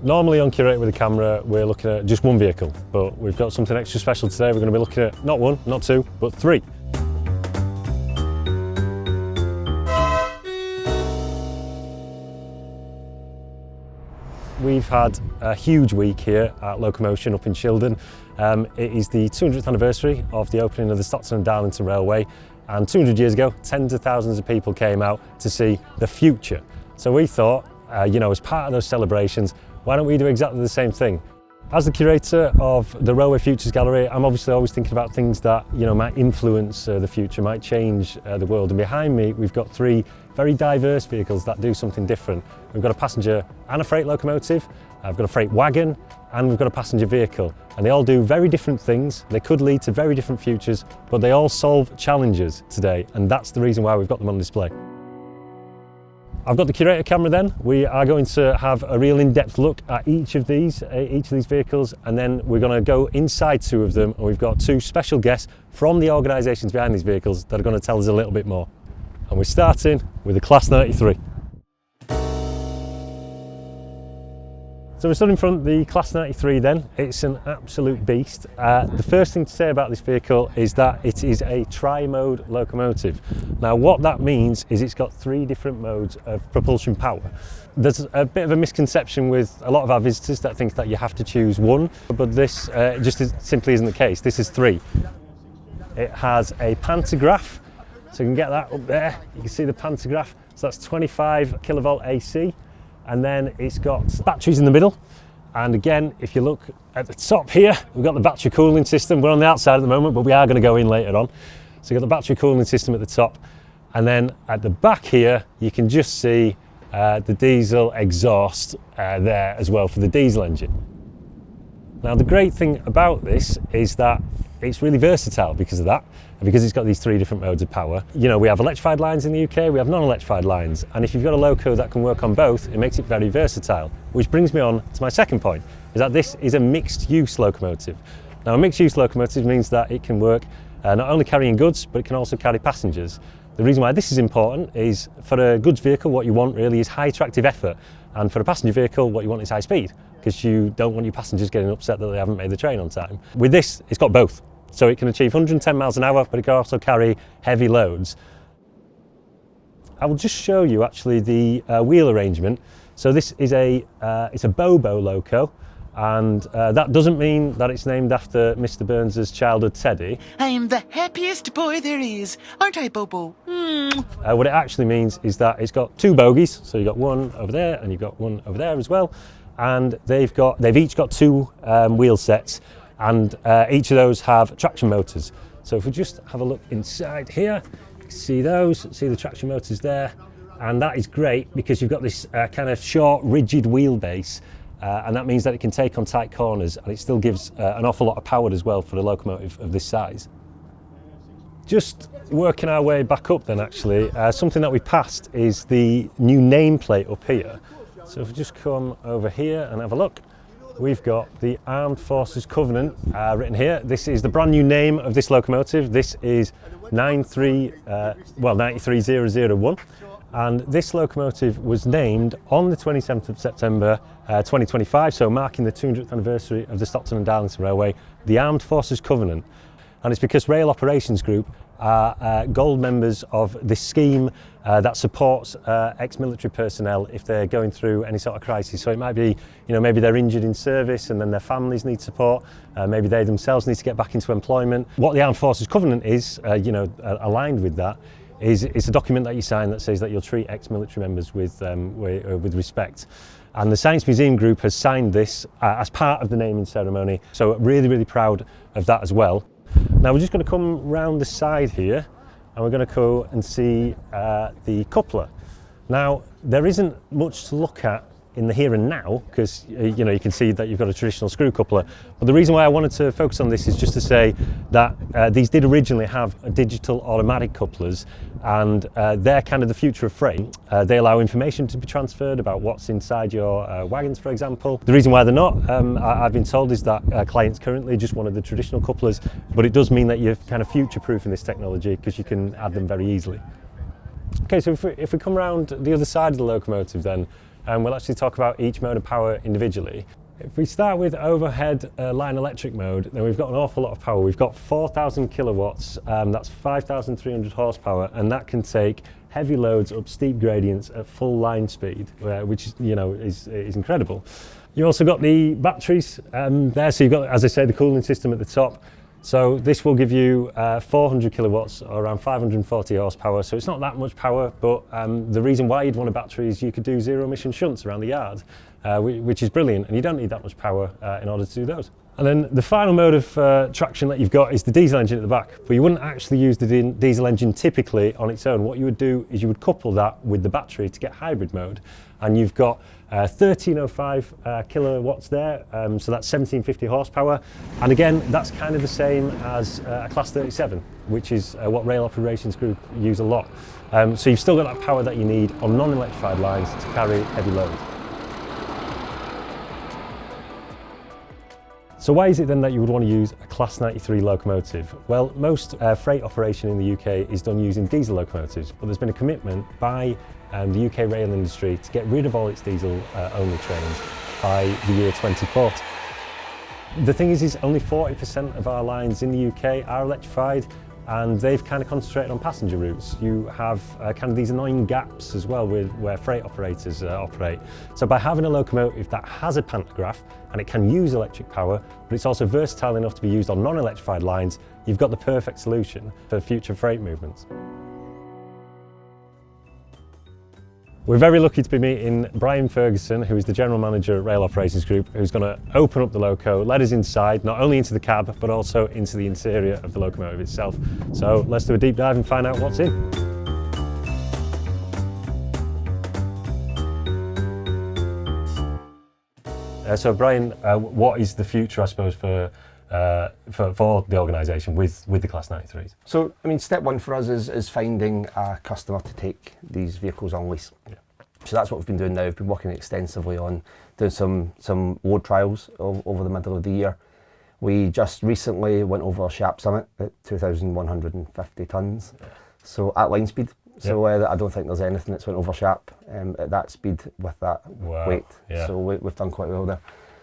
Normally on Curator with a camera, we're looking at just one vehicle, but we've got something extra special today. We're going to be looking at not one, not two, but three. We've had a huge week here at Locomotion up in Shildon. It is the 200th anniversary of the opening of the Stockton and Darlington Railway, and 200 years ago, tens of thousands of people came out to see the future. So we thought, as part of those celebrations, why don't we do exactly the same thing? As the curator of the Railway Futures Gallery, I'm obviously always thinking about things that might influence the future, might change the world. And behind me, we've got three very diverse vehicles that do something different. We've got a passenger and a freight locomotive, I've got a freight wagon, and we've got a passenger vehicle. And they all do very different things. They could lead to very different futures, but they all solve challenges today. And that's the reason why we've got them on display. I've got the Curator camera then. We are going to have a real in-depth look at each of these vehicles, and then we're going to go inside two of them, and we've got two special guests from the organisations behind these vehicles that are going to tell us a little bit more. And we're starting with the Class 93. So we're stood in front of the Class 93 then. It's an absolute beast. The first thing to say about this vehicle is that it is a tri-mode locomotive. Now what that means is it's got three different modes of propulsion power. There's a bit of a misconception with a lot of our visitors that think that you have to choose one, but this simply isn't the case. This is three. It has a pantograph, so you can get that up there. You can see the pantograph, so that's 25 kilovolt AC. And then it's got batteries in the middle. And again, if you look at the top here, we've got the battery cooling system. We're on the outside at the moment, but we are going to go in later on. So you've got the battery cooling system at the top. And then at the back here, you can just see the diesel exhaust there as well for the diesel engine. Now the great thing about this is that it's really versatile because of that, and because it's got these three different modes of power. We have electrified lines in the UK, we have non-electrified lines, and if you've got a loco that can work on both, it makes it very versatile. Which brings me on to my second point, is that this is a mixed-use locomotive. Now a mixed-use locomotive means that it can work not only carrying goods, but it can also carry passengers. The reason why this is important is for a goods vehicle, what you want really is high tractive effort, and for a passenger vehicle, what you want is high speed, because you don't want your passengers getting upset that they haven't made the train on time. With this, it's got both. So it can achieve 110 miles an hour, but it can also carry heavy loads. I will just show you actually the wheel arrangement. So this is it's a Bobo loco, and that doesn't mean that it's named after Mr. Burns's childhood teddy. I'm the happiest boy there is, aren't I, Bobo? What it actually means is that it's got two bogies. So you've got one over there, and you've got one over there as well. And they've each got two wheel sets, and each of those have traction motors. So if we just have a look inside here, you can see the traction motors there, and that is great because you've got this kind of short, rigid wheelbase, and that means that it can take on tight corners, and it still gives an awful lot of power as well for a locomotive of this size. Just working our way back up then actually, something that we passed is the new nameplate up here. So if we just come over here and have a look, we've got the Armed Forces Covenant written here. This is the brand new name of this locomotive. This is 93001, and this locomotive was named on the 27th of September 2025, so marking the 200th anniversary of the Stockton and Darlington Railway, the Armed Forces Covenant. And it's because Rail Operations Group are gold members of this scheme that supports ex-military personnel if they're going through any sort of crisis. So it might be, maybe they're injured in service and then their families need support. Maybe they themselves need to get back into employment. What the Armed Forces Covenant is, aligned with that, is it's a document that you sign that says that you'll treat ex-military members with respect. And the Science Museum Group has signed this as part of the naming ceremony. So really, really proud of that as well. Now we're just going to come round the side here, and we're going to go and see the coupler. Now there isn't much to look at in the here and now because you can see that you've got a traditional screw coupler, but the reason why I wanted to focus on this is just to say that these did originally have digital automatic couplers, and they're kind of the future of freight. They allow information to be transferred about what's inside your wagons, for example. The reason why they're not, I've been told, is that clients currently just wanted the traditional couplers, but it does mean that you're kind of future-proofing this technology because you can add them very easily. Okay, so if we come around the other side of the locomotive then, and we'll actually talk about each mode of power individually. If we start with overhead line electric mode, then we've got an awful lot of power. We've got 4,000 kilowatts, that's 5,300 horsepower, and that can take heavy loads up steep gradients at full line speed, which is incredible. You also got the batteries there, so you've got, as I say, the cooling system at the top. So this will give you 400 kilowatts, or around 540 horsepower, so it's not that much power, but the reason why you'd want a battery is you could do zero emission shunts around the yard, which is brilliant, and you don't need that much power in order to do those. And then the final mode of traction that you've got is the diesel engine at the back, but you wouldn't actually use the diesel engine typically on its own. What you would do is you would couple that with the battery to get hybrid mode, and you've got 1305 kilowatts there, so that's 1750 horsepower, and again that's kind of the same as a Class 37, which is what Rail Operations Group use a lot. So you've still got that power that you need on non-electrified lines to carry heavy loads. So why is it then that you would want to use a Class 93 locomotive? Well, most freight operation in the UK is done using diesel locomotives, but there's been a commitment by the UK rail industry to get rid of all its diesel-only trains by the year 2040. The thing is only 40% of our lines in the UK are electrified, and they've kind of concentrated on passenger routes. You have kind of these annoying gaps as well where freight operators operate. So by having a locomotive that has a pantograph and it can use electric power, but it's also versatile enough to be used on non-electrified lines, you've got the perfect solution for future freight movements. We're very lucky to be meeting Brian Ferguson, who is the General Manager at Rail Operations Group, who's going to open up the loco, let us inside, not only into the cab, but also into the interior of the locomotive itself. So let's do a deep dive and find out what's in. So Brian, what is the future, I suppose, for the organisation with the Class 93s? So, I mean, step one for us is finding a customer to take these vehicles on lease. Yeah. So that's what we've been doing now. We've been working extensively on doing some load trials over the middle of the year. We just recently went over Sharp Summit at 2,150 tonnes, so at line speed. So I don't think there's anything that's went over Sharp at that speed with that weight. Yeah. So we've done quite well there.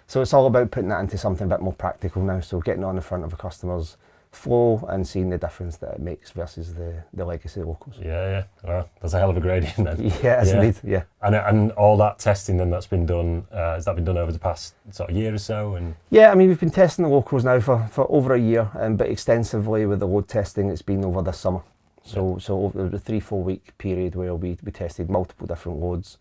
So it's all about putting that into something a bit more practical now. So getting on the front of a customer's flow and seeing the difference that it makes versus the legacy locals. Yeah. Well, that's a hell of a gradient then. Yeah, indeed. Yeah. And all that testing then that's been done, has that been done over the past sort of year or so? And yeah, I mean, we've been testing the locals now for over a year, but extensively with the load testing it's been over this summer. So over the 3-4 week period where we tested multiple different loads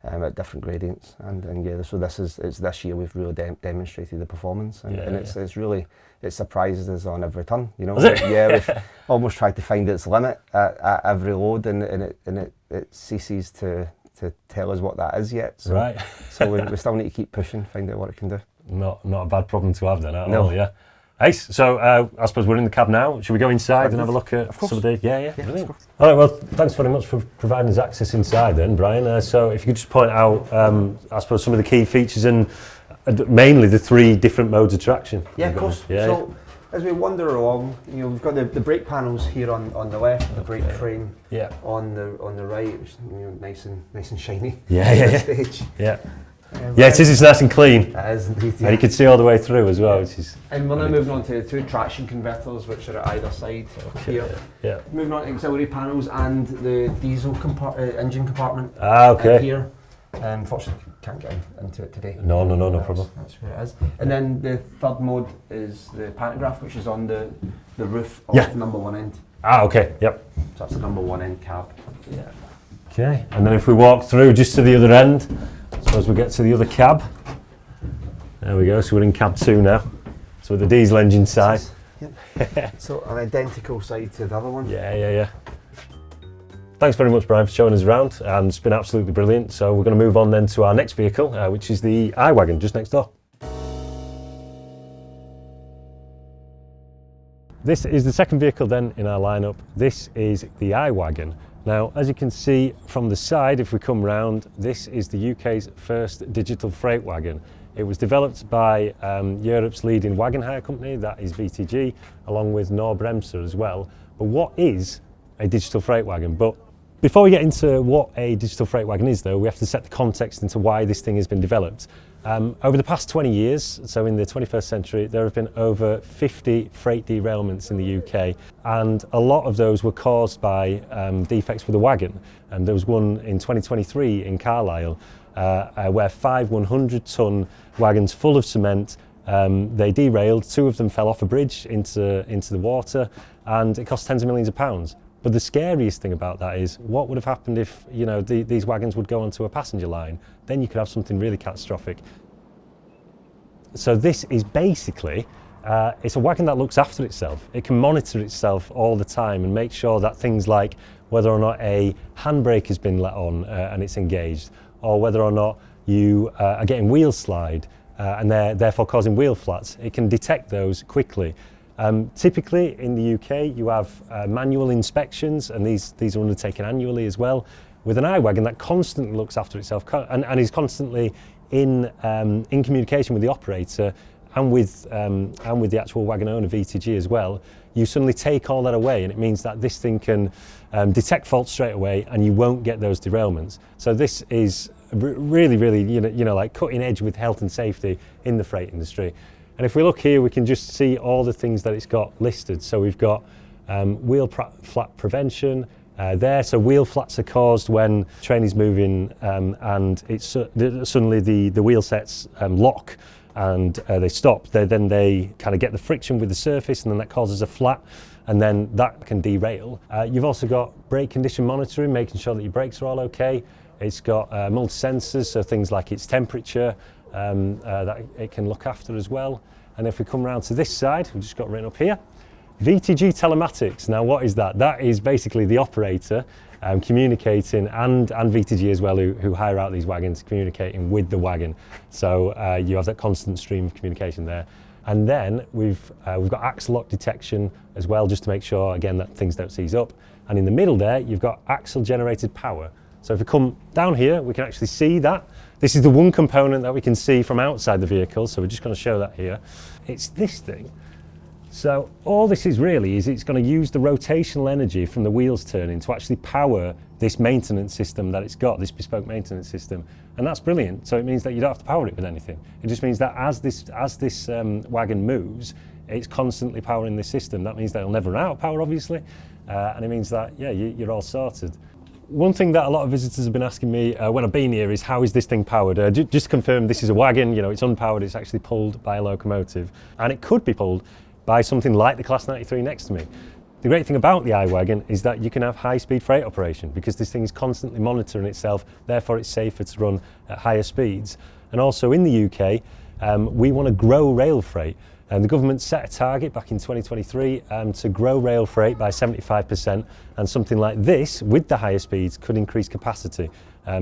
at different gradients, and yeah, so it's this year we've really demonstrated the performance, and it's really, it surprises us on every turn, you know. Yeah, we've almost tried to find its limit at every load, and it ceases to tell us what that is yet. So, right. So we still need to keep pushing, find out what it can do. Not a bad problem to have then at all. Yeah. Ace, so I suppose we're in the cab now. Should we go inside and have a look at some of the... Yeah, brilliant. All right, well, thanks very much for providing us access inside then, Brian. So if you could just point out, I suppose, some of the key features and mainly the 3 different modes of traction. Yeah, of course. Yeah. So as we wander along, you know, we've got the brake panels here on the left, the brake frame on the right, which is, you know, nice and shiny. Yeah. Stage. Yeah. Yeah, it is. It's nice and clean. It is indeed. And you can see all the way through as well, which is. And we're now moving on to 2 traction converters, which are at either side here. Yeah. Moving on to auxiliary panels and the diesel engine compartment. Here. Unfortunately, can't get into it today. No problem. That's where it is. And then the third mode is the pantograph, which is on the roof of the number 1 end. Okay. Yep. So that's the number 1 end cab. Yeah. Okay. And then if we walk through just to the other end. Suppose we get to the other cab. There we go, so we're in cab 2 now. So with the diesel engine side. So an identical side to the other one. Yeah. Thanks very much, Brian, for showing us around, and it's been absolutely brilliant. So we're going to move on then to our next vehicle, which is the iWagon just next door. This is the second vehicle then in our lineup. This is the iWagon. Now, as you can see from the side, if we come round, this is the UK's first digital freight wagon. It was developed by Europe's leading wagon hire company, that is VTG, along with Knorr-Bremse as well. But what is a digital freight wagon? But Before we get into what a digital freight wagon is though, we have to set the context into why this thing has been developed. Over the past 20 years, so in the 21st century, there have been over 50 freight derailments in the UK, and a lot of those were caused by defects with the wagon. And there was one in 2023 in Carlisle where 5 100-ton wagons full of cement, they derailed, 2 of them fell off a bridge into the water, and it cost tens of millions of pounds. But the scariest thing about that is what would have happened if, you know, these wagons would go onto a passenger line. Then you could have something really catastrophic. So this is basically, it's a wagon that looks after itself. It can monitor itself all the time and make sure that things like whether or not a handbrake has been let on and it's engaged, or whether or not you are getting wheel slide and they're therefore causing wheel flats, it can detect those quickly. Typically in the UK you have manual inspections, and these are undertaken annually as well, with an iWagon that constantly looks after itself and is constantly in communication with the operator and with the actual wagon owner, VTG, as well. You suddenly take all that away, and it means that this thing can detect faults straight away, and you won't get those derailments. So this is really, really, you know, like cutting edge with health and safety in the freight industry. And if we look here, we can just see all the things that it's got listed. So we've got wheel flat prevention there. So wheel flats are caused when train is moving and it's suddenly the wheel sets lock and they stop. Then they kind of get the friction with the surface, and then that causes a flat, and then that can derail. You've also got brake condition monitoring, making sure that your brakes are all okay. It's got multi-sensors, so things like its temperature, that it can look after as well. And if we come around to this side, we've just got written up here, VTG telematics. Now what is that? That is basically the operator communicating, and VTG as well, who hire out these wagons, communicating with the wagon. So you have that constant stream of communication there. And then we've got axle lock detection as well, just to make sure, again, that things don't seize up. And in the middle there, you've got axle generated power. So if we come down here, we can actually see that. This is the one component that we can see from outside the vehicle, so we're just going to show that here. It's this thing. So all this is really is it's going to use the rotational energy from the wheels turning to actually power this maintenance system that it's got, this bespoke maintenance system. And that's brilliant. So it means that you don't have to power it with anything. It just means that as this wagon moves, it's constantly powering this system. That means that it'll never run out of power, obviously. And it means that, yeah, you're all sorted. One thing that a lot of visitors have been asking me when I've been here is, how is this thing powered? Just to confirm, this is a wagon, you know, it's unpowered, it's actually pulled by a locomotive, and it could be pulled by something like the Class 93 next to me. The great thing about the iWagon is that you can have high-speed freight operation, because this thing is constantly monitoring itself, therefore it's safer to run at higher speeds. And also in the UK, we want to grow rail freight. And the government set a target back in 2023 to grow rail freight by 75%, and something like this, with the higher speeds, could increase capacity.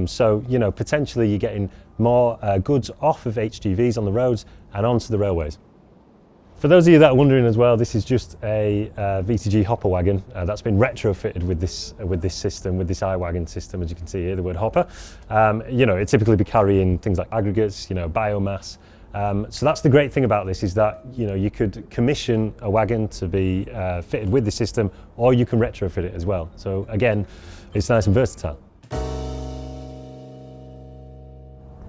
So, you know, potentially you're getting more goods off of HGVs on the roads and onto the railways. For those of you that are wondering as well, this is just a VTG hopper wagon that's been retrofitted with this system, with this iWagon system, as you can see here, the word hopper. You know, it typically be carrying things like aggregates, you know, biomass. So that's the great thing about this, is that, you know, you could commission a wagon to be fitted with the system, or you can retrofit it as well. So again, it's nice and versatile.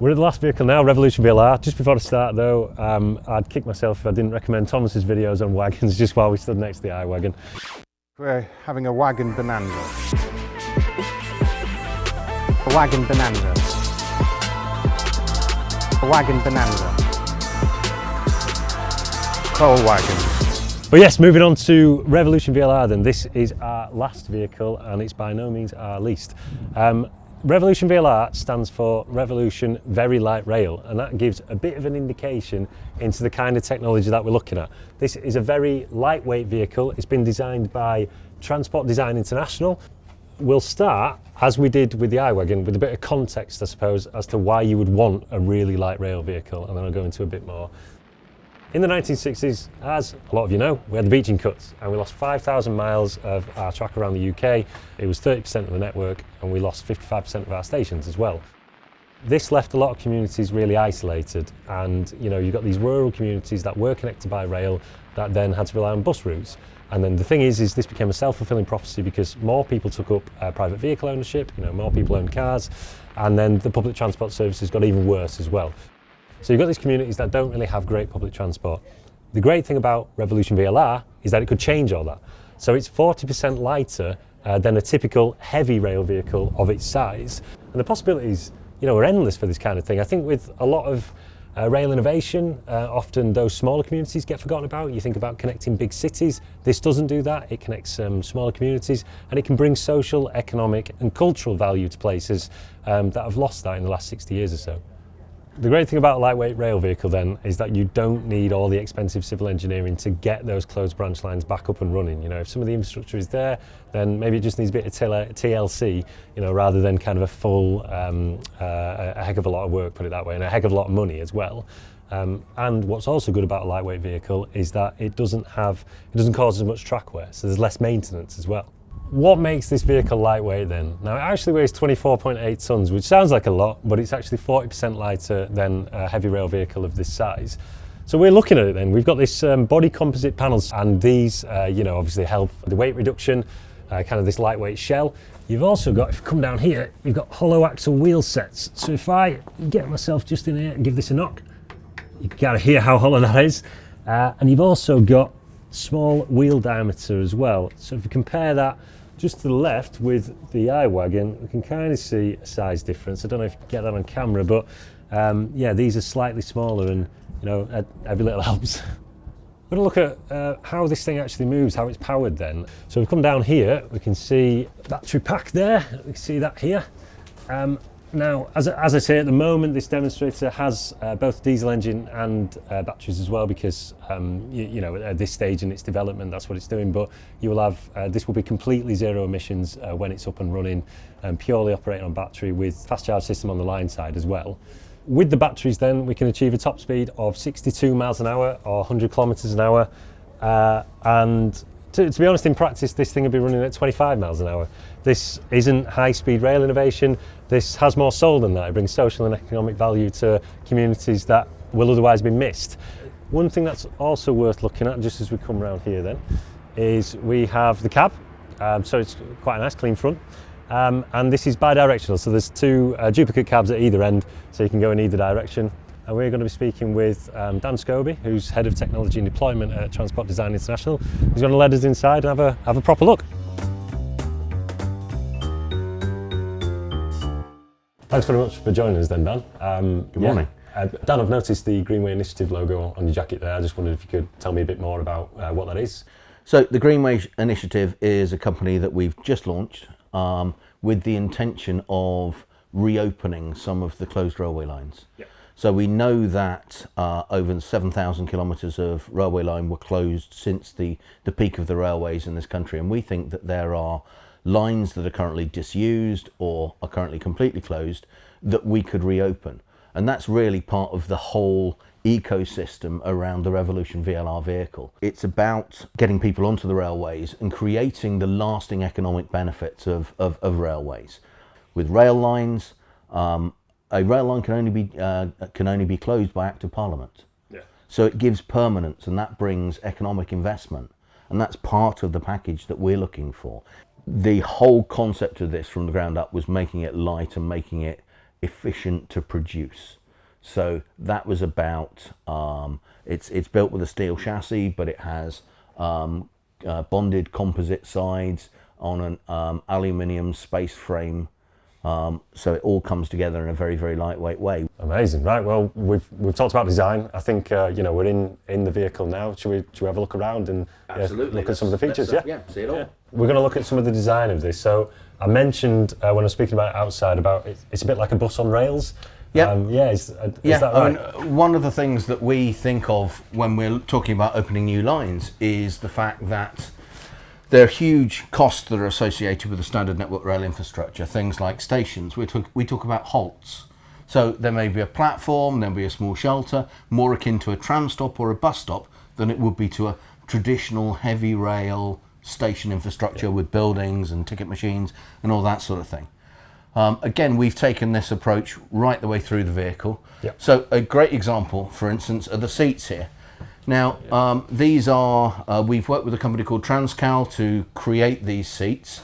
We're at the last vehicle now, Revolution VLR. Just before I start though, I'd kick myself if I didn't recommend Thomas's videos on wagons just while we stood next to the iWagon. We're having a wagon bonanza. A wagon bonanza. A wagon bonanza. Coal wagon. But yes, moving on to Revolution VLR then. This is our last vehicle, and it's by no means our least. Revolution VLR stands for Revolution Very Light Rail, and that gives a bit of an indication into the kind of technology that we're looking at. This is a very lightweight vehicle. It's been designed by Transport Design International. We'll start, as we did with the iWagon, with a bit of context, I suppose, as to why you would want a really light rail vehicle, and then I'll go into a bit more. In the 1960s, as a lot of you know, we had the Beeching cuts, and we lost 5,000 miles of our track around the UK. It was 30% of the network, and we lost 55% of our stations as well. This left a lot of communities really isolated, and you've got these rural communities that were connected by rail that then had to rely on bus routes. And then the thing is this became a self-fulfilling prophecy because more people took up private vehicle ownership, more people owned cars, and then the public transport services got even worse as well. So you've got these communities that don't really have great public transport. The great thing about Revolution VLR is that it could change all that. So it's 40% lighter than a typical heavy rail vehicle of its size. And the possibilities, are endless for this kind of thing. I think with a lot of rail innovation, often those smaller communities get forgotten about. You think about connecting big cities. This doesn't do that. It connects smaller communities, and it can bring social, economic and cultural value to places that have lost that in the last 60 years or so. The great thing about a lightweight rail vehicle then is that you don't need all the expensive civil engineering to get those closed branch lines back up and running. If some of the infrastructure is there, then maybe it just needs a bit of TLC, rather than kind of a full, a heck of a lot of work, put it that way, and a heck of a lot of money as well. And what's also good about a lightweight vehicle is that it doesn't cause as much track wear, so there's less maintenance as well. What makes this vehicle lightweight then? Now it actually weighs 24.8 tonnes, which sounds like a lot, but it's actually 40% lighter than a heavy rail vehicle of this size. So we're looking at it then. We've got this body composite panels, and these obviously help the weight reduction, kind of this lightweight shell. You've also got, if you come down here, you've got hollow axle wheel sets. So if I get myself just in here and give this a knock, you can kind of hear how hollow that is. And you've also got small wheel diameter as well. So if you compare that just to the left with the iWagon, we can kind of see a size difference. I don't know if you can get that on camera, but these are slightly smaller, and every little helps. We're going to look at how this thing actually moves, how it's powered then. So we've come down here, we can see battery pack there, we can see that here. Now, as I say, at the moment, this demonstrator has both diesel engine and batteries as well, because at this stage in its development, that's what it's doing. But you will have this will be completely zero emissions when it's up and running, and purely operating on battery with fast charge system on the line side as well. With the batteries, then we can achieve a top speed of 62 miles an hour or 100 kilometers an hour, and to be honest, in practice, this thing will be running at 25 miles an hour. This isn't high-speed rail innovation. This has more soul than that. It brings social and economic value to communities that will otherwise be missed. One thing that's also worth looking at, just as we come around here then, is we have the cab. So it's quite a nice, clean front. And this is bi-directional, so there's two duplicate cabs at either end, so you can go in either direction. And we're going to be speaking with Dan Scobie, who's Head of Technology and Deployment at Transport Design International. He's going to lead us inside and have a proper look. Thanks very much for joining us then, Dan. Good morning. Dan, I've noticed the Greenway Initiative logo on your jacket there. I just wondered if you could tell me a bit more about what that is. So the Greenway Initiative is a company that we've just launched with the intention of reopening some of the closed railway lines. Yep. So we know that over 7,000 kilometres of railway line were closed since the peak of the railways in this country, and we think that there are lines that are currently disused or are currently completely closed that we could reopen. And that's really part of the whole ecosystem around the Revolution VLR vehicle. It's about getting people onto the railways and creating the lasting economic benefits of railways. With rail lines, a rail line can only be closed by Act of Parliament. Yeah. So it gives permanence, and that brings economic investment, and that's part of the package that we're looking for. The whole concept of this from the ground up was making it light and making it efficient to produce. So that was about, it's built with a steel chassis, but it has bonded composite sides on an aluminium space frame. So it all comes together in a very, very lightweight way. Amazing, right? Well, we've talked about design. I think we're in the vehicle now. Should we have a look around and look at some of the features? Yeah, see it all. Yeah. We're going to look at some of the design of this. So I mentioned when I was speaking about it outside about it's a bit like a bus on rails. Yeah, is that right? I mean, one of the things that we think of when we're talking about opening new lines is the fact that there are huge costs that are associated with the standard network rail infrastructure, things like stations. We talk about halts. So there may be a platform, there'll be a small shelter, more akin to a tram stop or a bus stop than it would be to a traditional heavy rail station infrastructure with buildings and ticket machines and all that sort of thing. Again, we've taken this approach right the way through the vehicle. Yep. So a great example, for instance, are the seats here. Now, these are, we've worked with a company called Transcal to create these seats.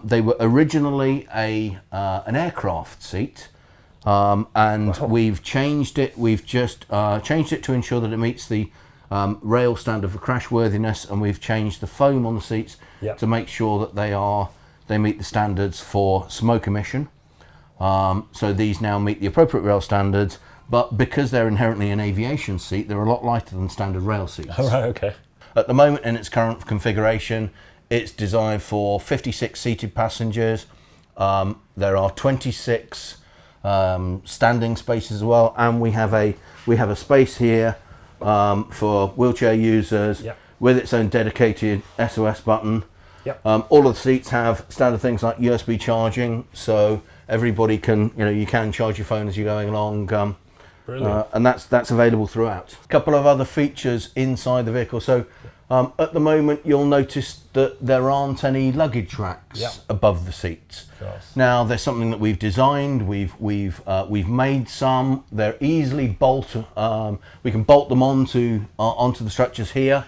They were originally an aircraft seat, and we've changed it. We've just changed it to ensure that it meets the rail standard for crashworthiness, and we've changed the foam on the seats to make sure that they meet the standards for smoke emission. So these now meet the appropriate rail standards, but because they're inherently an aviation seat, they're a lot lighter than standard rail seats. All right, okay. At the moment, in its current configuration, it's designed for 56 seated passengers. There are 26 standing spaces as well, and we have a space here for wheelchair users with its own dedicated SOS button. All of the seats have standard things like USB charging, so everybody can, you can charge your phone as you're going along. And that's available throughout. A couple of other features inside the vehicle. So at the moment, you'll notice that there aren't any luggage racks above the seats. Now, there's something that we've designed. We've made some. They're easily we can bolt them onto the structures here.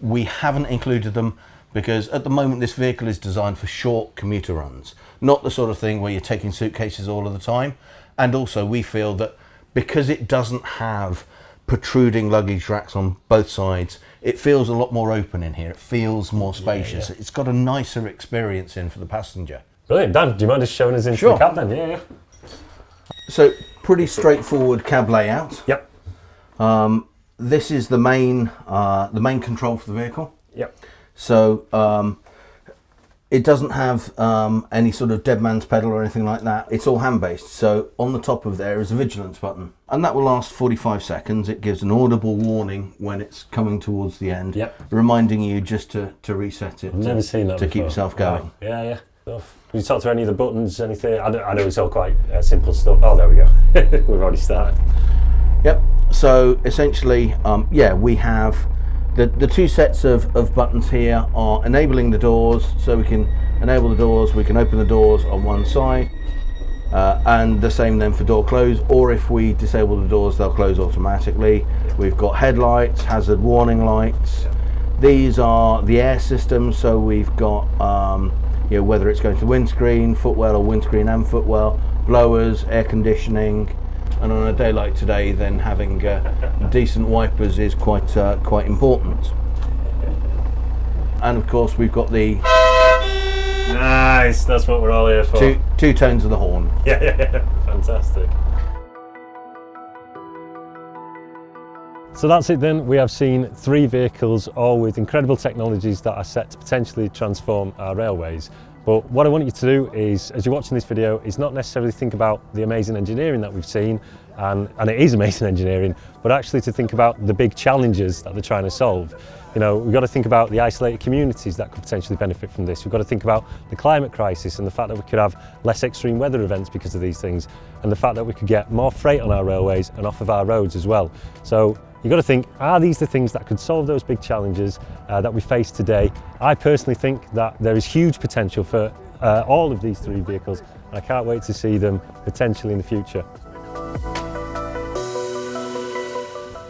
We haven't included them because at the moment this vehicle is designed for short commuter runs, not the sort of thing where you're taking suitcases all of the time. And also, we feel that because it doesn't have protruding luggage racks on both sides, it feels a lot more open in here. It feels more spacious. It's got a nicer experience in for the passenger. Brilliant. Dan, do you mind just showing us into the cab then? Yeah. So, pretty straightforward cab layout. This is the main control for the vehicle. So it doesn't have any sort of dead man's pedal or anything like that. It's all hand based. So on the top of there is a vigilance button, and that will last 45 seconds. It gives an audible warning when it's coming towards the end, reminding you just to reset it. I've never seen that to before. keep yourself going. Wow. Yeah. Can you talk to any of the buttons, anything? I know it's all quite simple stuff. Oh, there we go. We've already started. So essentially, we have the two sets of buttons here are enabling the doors, so we can enable the doors, we can open the doors on one side, and the same then for door close, or if we disable the doors, they'll close automatically. We've got headlights, hazard warning lights. These are the air systems, so we've got whether it's going to windscreen, footwell, or windscreen and footwell, blowers, air conditioning. And on a day like today, then having decent wipers is quite important. And of course, we've got the nice. That's what we're all here for. Two tones of the horn. Yeah, fantastic. So that's it then. We have seen 3 vehicles, all with incredible technologies that are set to potentially transform our railways. But what I want you to do is, as you're watching this video, is not necessarily think about the amazing engineering that we've seen, and it is amazing engineering, but actually to think about the big challenges that they're trying to solve. We've got to think about the isolated communities that could potentially benefit from this. We've got to think about the climate crisis and the fact that we could have less extreme weather events because of these things, and the fact that we could get more freight on our railways and off of our roads as well. So you've got to think, are these the things that could solve those big challenges that we face today? I personally think that there is huge potential for all of these 3 vehicles, and I can't wait to see them potentially in the future.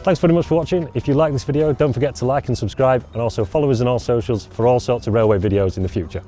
Thanks very much for watching. If you like this video, don't forget to like and subscribe, and also follow us on all socials for all sorts of railway videos in the future.